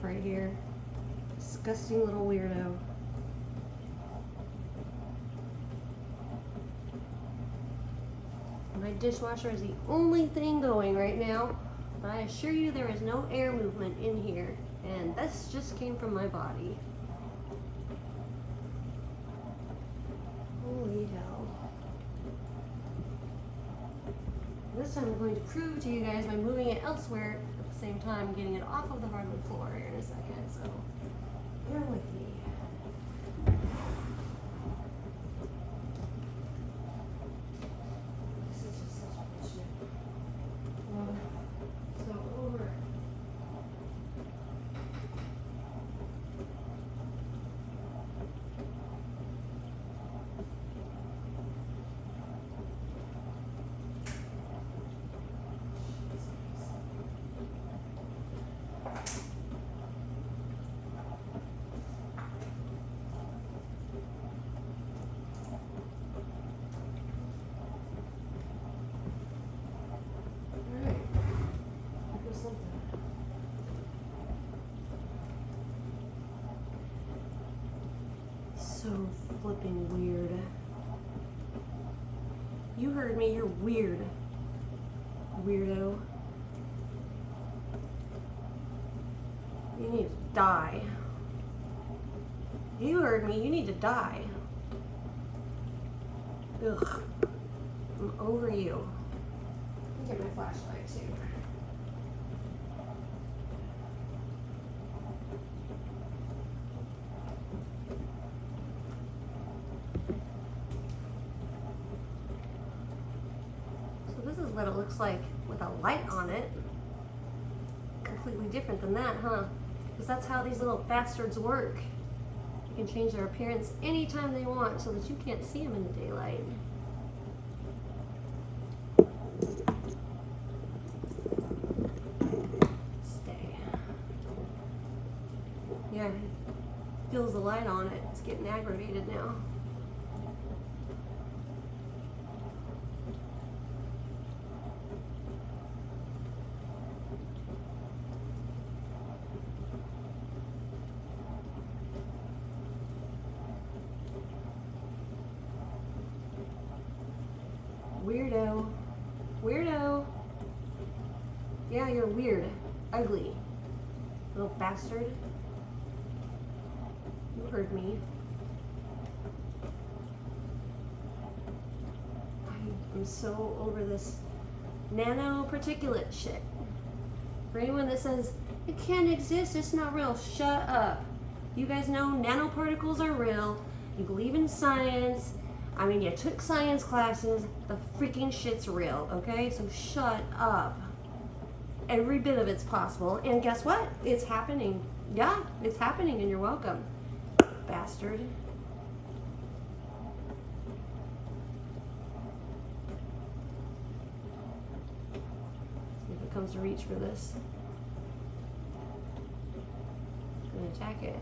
right here. Disgusting little weirdo. My dishwasher is the only thing going right now, but I assure you there is no air movement in here, and this just came from my body. Holy hell. This time I'm going to prove to you guys by moving it elsewhere at the same time, getting it off of the hardwood floor here in a second, so bear with me. So flipping weird. You heard me, you're weird. Weirdo. You need to die. You heard me, you need to die. Ugh. I'm over you. Let me get my flashlight too. What it looks like with a light on it. Completely different than that, huh? Because that's how these little bastards work. You can change their appearance anytime they want so that you can't see them in the daylight. Stay. Yeah, it feels the light on it. It's getting aggravated now. Weirdo. Weirdo. Yeah, you're weird. Ugly. Little bastard. You heard me. I'm so over this nanoparticulate shit. For anyone that says, it can't exist, it's not real, shut up. You guys know nanoparticles are real. You believe in science. I mean, you took science classes, the freaking shit's real, okay? So shut up. Every bit of it's possible, and guess what? It's happening. Yeah, it's happening, and you're welcome, bastard. See if it comes to reach for this. It's gonna attack it.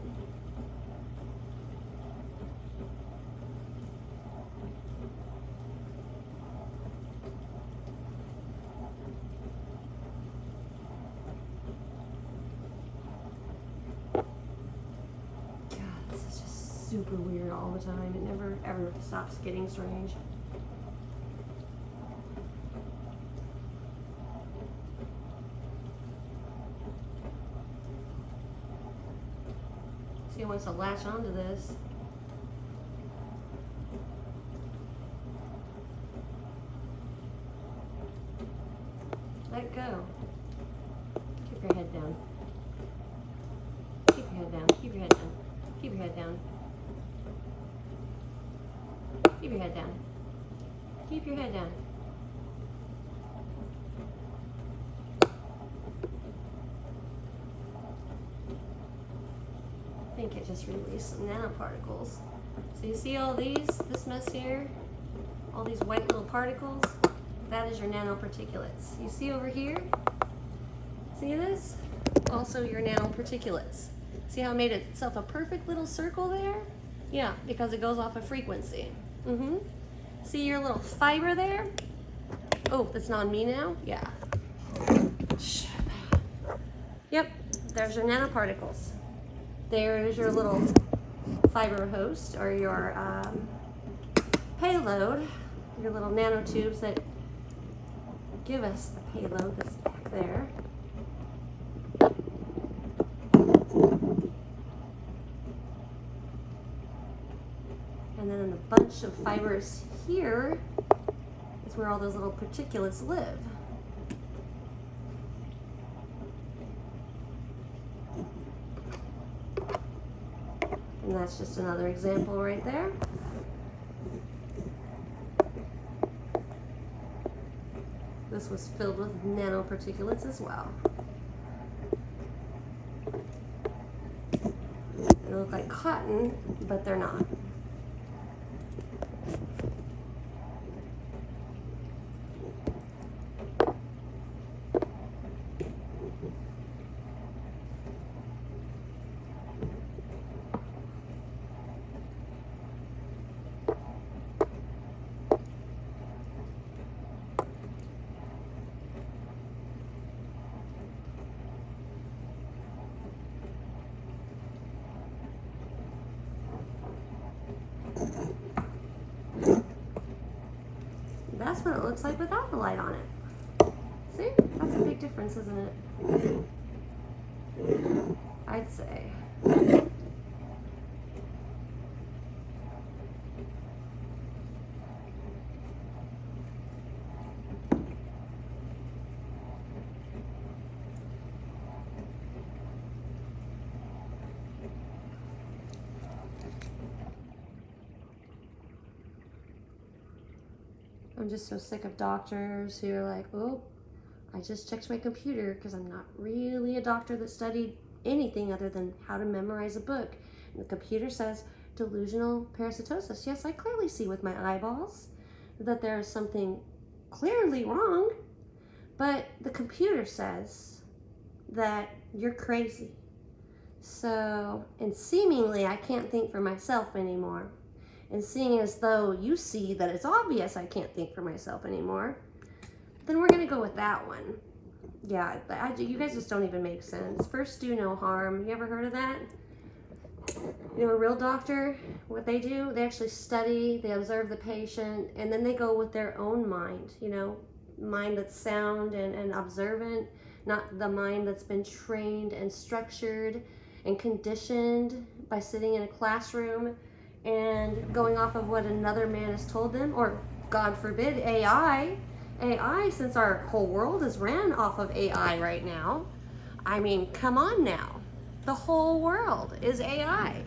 Super weird all the time. It never ever stops getting strange. See, it wants to latch onto this. Let go. Keep your head down. Keep your head down. Keep your head down. Keep your head down. Keep your head down. Keep your head down. I think it just released some nanoparticles. So you see all these, this mess here? All these white little particles? That is your nanoparticulates. You see over here? See this? Also your nanoparticulates. See how it made itself a perfect little circle there? Yeah, because it goes off a frequency. See your little fiber there? Oh, that's not me now? Yeah. Yep, there's your nanoparticles. There's your little fiber host, or your payload, your little nanotubes that give us the payload that's back there. And then in the bunch of fibers here is where all those little particulates live. And that's just another example right there. This was filled with nanoparticulates as well. They look like cotton, but they're not. That's what it looks like without the light on it. See? That's a big difference, isn't it? I'd say. I'm just so sick of doctors who are like, oh, I just checked my computer because I'm not really a doctor that studied anything other than how to memorize a book. And the computer says delusional parasitosis. Yes, I clearly see with my eyeballs that there is something clearly wrong, but the computer says that you're crazy. So, and seemingly I can't think for myself anymore. And seeing as though you see that it's obvious I can't think for myself anymore, then we're going to go with that one. Yeah, you guys just don't even make sense. First, do no harm. You ever heard of that? You know, a real doctor, what they do, they actually study, they observe the patient, and then they go with their own mind, you know, mind that's sound and observant, not the mind that's been trained and structured and conditioned by sitting in a classroom and going off of what another man has told them, or God forbid, AI, since our whole world is ran off of AI right now. I mean, come on now. The whole world is AI.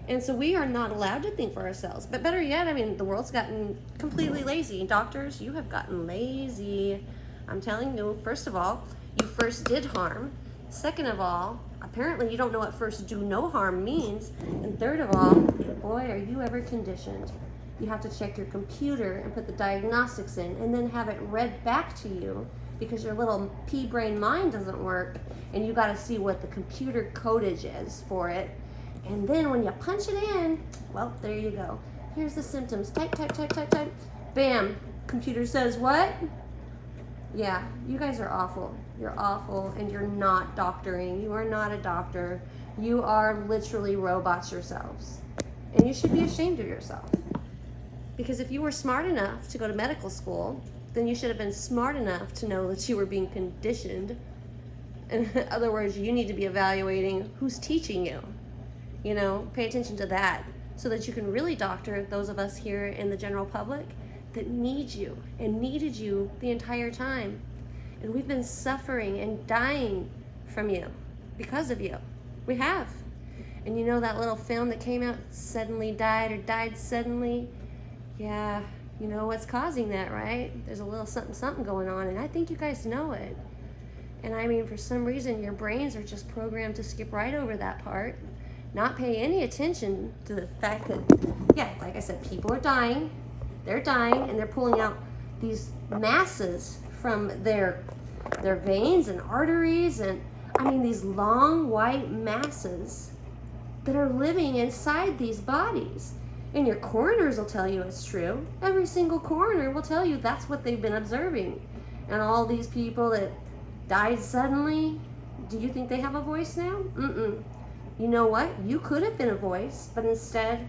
And so we are not allowed to think for ourselves. But better yet, I mean, the world's gotten completely lazy. Doctors, you have gotten lazy. I'm telling you, first of all, you first did harm. Second of all, apparently you don't know what first do no harm means. And third of all, boy, are you ever conditioned. You have to check your computer and put the diagnostics in and then have it read back to you because your little pea-brain mind doesn't work, and you got to see what the computer codage is for it. And then when you punch it in, well, there you go. Here's the symptoms. Type, type, type, type, type. Bam. Computer says what? Yeah, you guys are awful. You're awful, and you're not doctoring. You are not a doctor. You are literally robots yourselves. And you should be ashamed of yourself. Because if you were smart enough to go to medical school, then you should have been smart enough to know that you were being conditioned. In other words, you need to be evaluating who's teaching you. You know, pay attention to that so that you can really doctor those of us here in the general public that need you and needed you the entire time. And we've been suffering and dying from you because of you. We have. And you know that little film that came out, Suddenly Died or Died Suddenly? Yeah, you know what's causing that, right? There's a little something, something going on, and I think you guys know it. And I mean, for some reason, your brains are just programmed to skip right over that part, not pay any attention to the fact that, yeah, like I said, people are dying. They're dying, and they're pulling out these masses from their veins and arteries, and I mean, these long white masses that are living inside these bodies. And your coroners will tell you it's true. Every single coroner will tell you that's what they've been observing. And all these people that died suddenly, Do you think they have a voice now? Mm-mm. You know what? You could have been a voice, but instead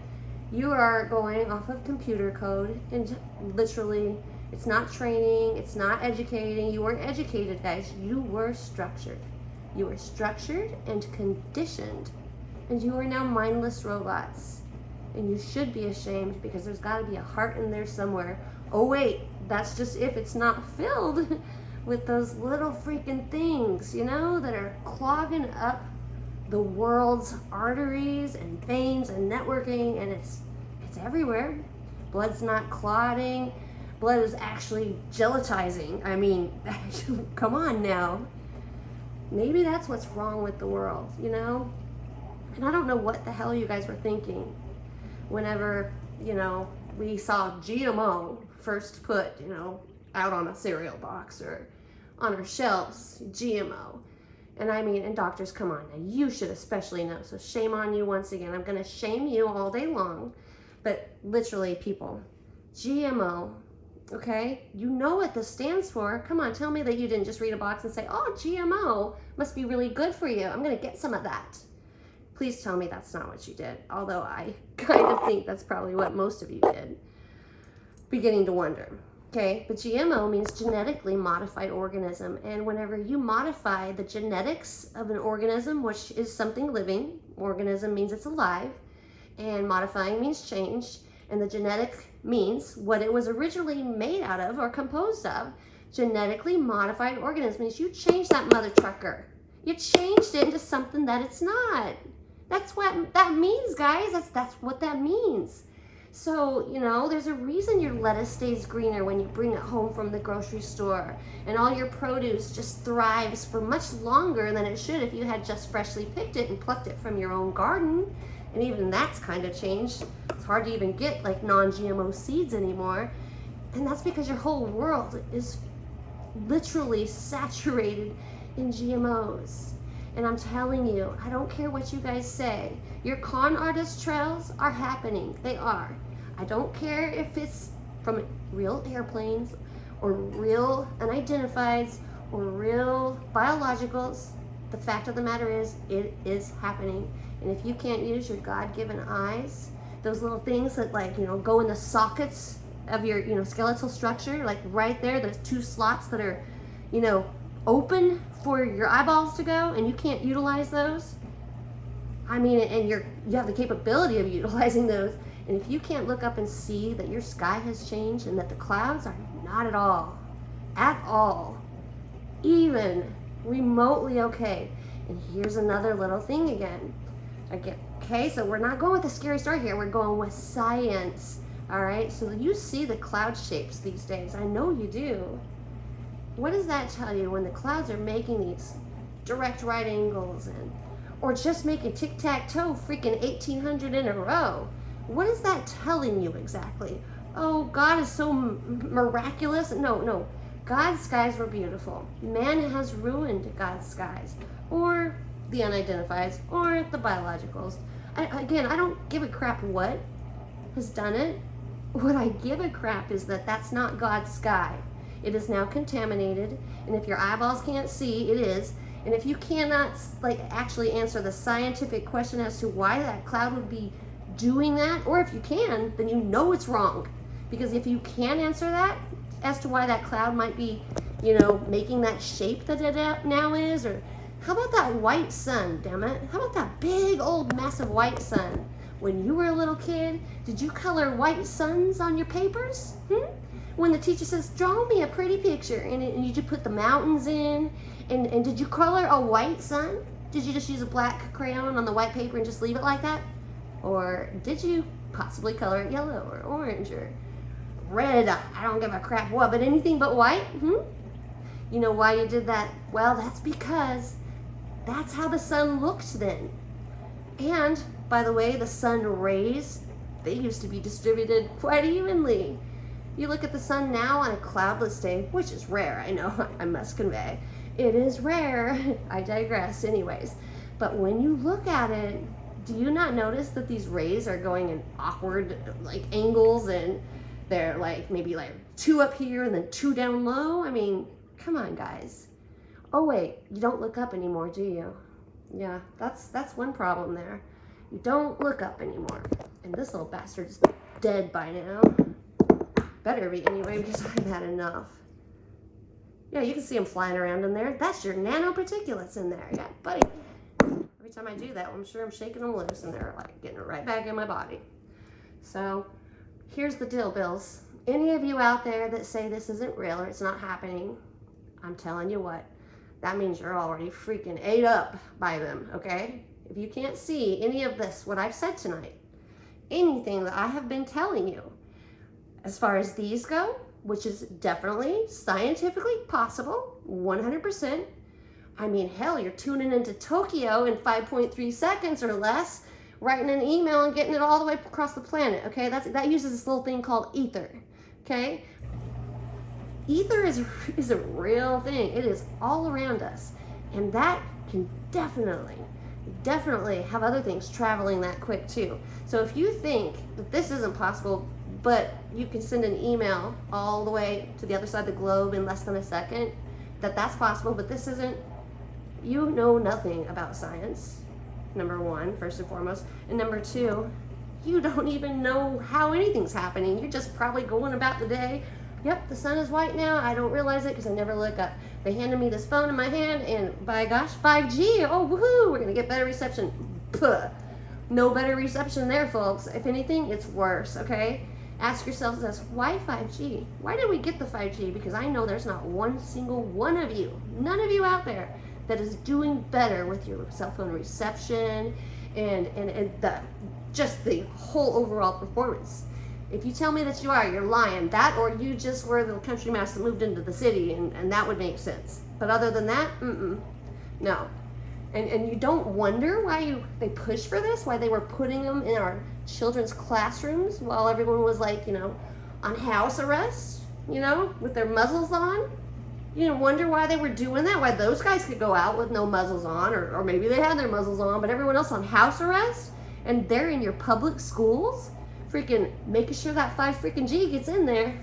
you are going off of computer code, and literally it's not training, it's not educating. You weren't educated, guys. You were structured. You were structured and conditioned, and you are now mindless robots. And you should be ashamed, because there's got to be a heart in there somewhere. Oh wait, that's just if it's not filled with those little freaking things, you know, that are clogging up the world's arteries and veins and networking, and it's everywhere. Blood's not clotting. Blood is actually gelatizing. I mean, come on now. Maybe that's what's wrong with the world, you know? And I don't know what the hell you guys were thinking whenever, you know, we saw GMO first put, you know, out on a cereal box or on our shelves, GMO. And I mean, and doctors, come on, now you should especially know. So shame on you once again. I'm going to shame you all day long. But literally, people, GMO, okay? You know what this stands for. Come on, tell me that you didn't just read a box and say, oh, GMO must be really good for you. I'm going to get some of that. Please tell me that's not what you did. Although I kind of think that's probably what most of you did. Beginning to wonder. Okay, but GMO means genetically modified organism. And whenever you modify the genetics of an organism, which is something living, organism means it's alive, and modifying means change, and the genetic means what it was originally made out of or composed of. Genetically modified organism means you changed that mother trucker. You changed it into something that it's not. That's what that means, guys. That's what that means. So, you know, there's a reason your lettuce stays greener when you bring it home from the grocery store, and all your produce just thrives for much longer than it should if you had just freshly picked it and plucked it from your own garden. And even that's kind of changed. It's hard to even get like non-GMO seeds anymore. And that's because your whole world is literally saturated in GMOs. And I'm telling you, I don't care what you guys say. Your con artist trails are happening. They are. I don't care if it's from real airplanes or real unidentifieds or real biologicals. The fact of the matter is, it is happening. And if you can't use your God-given eyes, those little things that, like, you know, go in the sockets of your, you know, skeletal structure, like right there, there's 2 slots that are, you know, open for your eyeballs to go, and you can't utilize those. I mean, and you have the capability of utilizing those. And if you can't look up and see that your sky has changed and that the clouds are not at all, even remotely okay. And here's another little thing again. Okay, so we're not going with a scary story here. We're going with science. All right, so you see the cloud shapes these days. I know you do. What does that tell you when the clouds are making these direct right angles or just making tic-tac-toe freaking 1800 in a row? What is that telling you exactly? Oh, God is so miraculous. No. God's skies were beautiful. Man has ruined God's skies, or the unidentifieds, or the biologicals. I don't give a crap what has done it. What I give a crap is that that's not God's sky. It is now contaminated, and if your eyeballs can't see, it is. And if you cannot actually answer the scientific question as to why that cloud would be doing that, or if you can, then you know it's wrong. Because if you can answer that as to why that cloud might be, you know, making that shape that it now is, or how about that white sun, damn it? How about that big old massive white sun? When you were a little kid, did you color white suns on your papers? When the teacher says, draw me a pretty picture, and you just put the mountains in, and did you color a white sun? Did you just use a black crayon on the white paper and just leave it like that? Or did you possibly color it yellow or orange or red? I don't give a crap what, but anything but white? You know why you did that? Well, that's because that's how the sun looked then. And, by the way, the sun rays, they used to be distributed quite evenly. You look at the sun now on a cloudless day, which is rare, I know, I must convey. It is rare. I digress anyways. But when you look at it, do you not notice that these rays are going in awkward angles, and they're maybe 2 up here and then 2 down low? I mean, come on, guys. Oh wait, you don't look up anymore, do you? Yeah, that's one problem there. You don't look up anymore. And this little bastard's dead by now. Better be anyway, because I've had enough. Yeah, you can see them flying around in there. That's your nanoparticulates in there. Yeah, buddy. Every time I do that, I'm sure I'm shaking them loose and they're like getting right back in my body. So here's the deal, Bills. Any of you out there that say this isn't real or it's not happening, I'm telling you what, that means you're already freaking ate up by them, okay? If you can't see any of this, what I've said tonight, anything that I have been telling you, as far as these go, which is definitely scientifically possible, 100%. I mean, hell, you're tuning into Tokyo in 5.3 seconds or less, writing an email and getting it all the way across the planet, okay? That uses this little thing called ether, okay? Ether is a real thing. It is all around us. And that can definitely have other things traveling that quick too. So if you think that this isn't possible, but you can send an email all the way to the other side of the globe in less than a second, that's possible, but this isn't, you know nothing about science, number one, first and foremost. And number two, you don't even know how anything's happening. You're just probably going about the day. Yep, the sun is white now. I don't realize it because I never look up. They handed me this phone in my hand, and by gosh, 5G. Oh, woohoo, we're going to get better reception. Puh. No better reception there, folks. If anything, it's worse, okay? Ask yourselves this, why 5G? Why did we get the 5G? Because I know there's not one single one of you, none of you out there, that is doing better with your cell phone reception and just the whole overall performance. If you tell me that you are, you're lying. That, or you just were the country mouse that moved into the city, and that would make sense. But other than that, no. And you don't wonder why they push for this, why they were putting them in our children's classrooms while everyone was like, on house arrest, with their muzzles on. You didn't wonder why they were doing that, why those guys could go out with no muzzles on, or maybe they had their muzzles on, but everyone else on house arrest, and they're in your public schools, freaking making sure that 5G gets in there.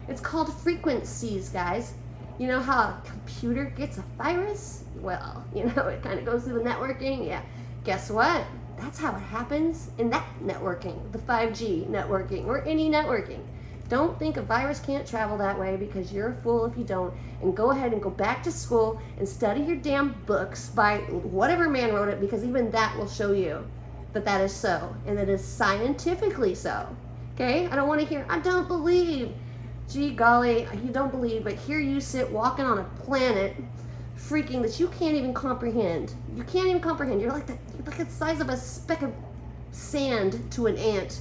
It's called frequencies, guys. You know how a computer gets a virus? Well, it kind of goes through the networking. Yeah, guess what? That's how it happens in that networking, the 5G networking, or any networking. Don't think a virus can't travel that way, because you're a fool if you don't. And go ahead and go back to school and study your damn books by whatever man wrote it, because even that will show you that is so, and it is scientifically so. Okay? I don't want to hear, I don't believe. Gee golly, you don't believe, but here you sit walking on a planet freaking that you can't even comprehend. You can't even comprehend. You're like the size of a speck of sand to an ant.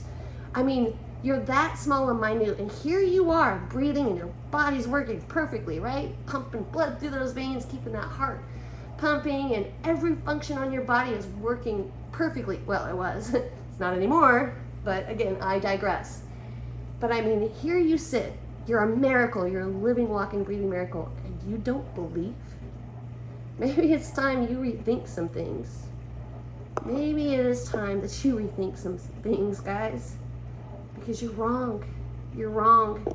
I mean, you're that small and minute, and here you are breathing, and your body's working perfectly, right? Pumping blood through those veins, keeping that heart pumping, and every function on your body is working perfectly. Well, it was. It's not anymore, but again, I digress. But I mean, here you sit. You're a miracle. You're a living, walking, breathing miracle, and you don't believe? Maybe it's time you rethink some things. Maybe it is time that you rethink some things, guys, because you're wrong. You're wrong.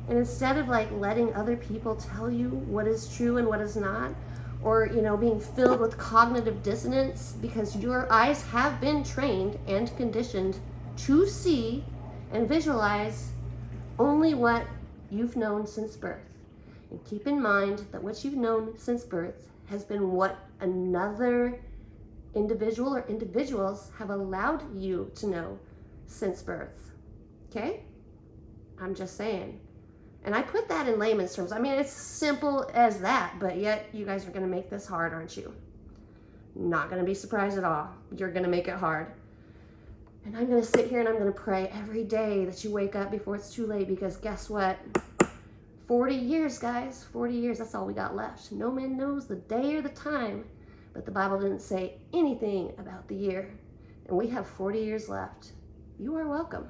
And instead of letting other people tell you what is true and what is not, or being filled with cognitive dissonance because your eyes have been trained and conditioned to see and visualize only what you've known since birth. And keep in mind that what you've known since birth has been what another individual or individuals have allowed you to know since birth. Okay? I'm just saying. And I put that in layman's terms. I mean, it's simple as that, but yet you guys are going to make this hard, aren't you? Not going to be surprised at all. You're going to make it hard. And I'm going to sit here and I'm going to pray every day that you wake up before it's too late, because guess what? 40 years, guys. 40 years, that's all we got left. No man knows the day or the time, but the Bible didn't say anything about the year. And we have 40 years left. You are welcome.